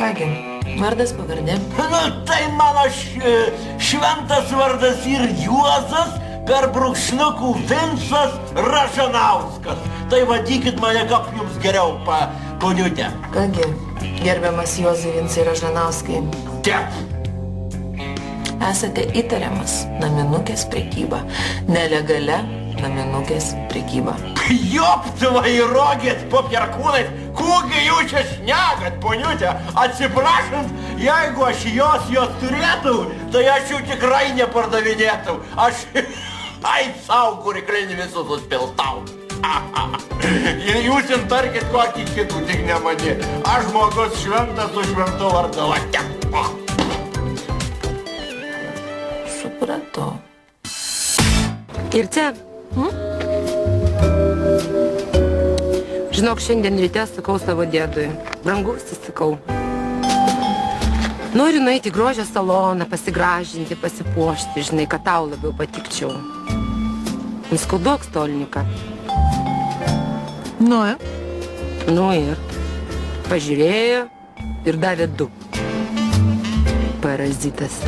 Kągi, vardas pavardė. Nu, tai mano šventas vardas ir Juozas, per brūkšnukų Vincas Ražanauskas. Tai vadykit mane, kaip jums geriau, poniutė. Kągi, gerbiamas Juozai Vincai Ražanauskai. Taip. Esate įtariamas naminukės prekyba. Nelegalia naminukės prekyba. Joptuvai rogėt po perkūnais, kūgi jūs čia šnegat, poniutė. Atsiprašant, jeigu aš jos turėtų, tai aš jų tikrai nepardavinėtų. Aš, savo kuriklinį visus suspiltau. Jūs intarkit kokį kitų, tik ne mane. Aš žmogus šventas su šventu vardu. Supratau. Ir čia. Žinok, šiandien ryte sakau savo dėdui. Brangusis, sakau. Noriu nueiti į grožio saloną, pasigražinti, pasipuošti, žinai, kad tau labiau patikčiau. Nuskauduok stolniką. Nu, ja? Nu ir. Pažiūrėjo ir davė 2. Parazitas.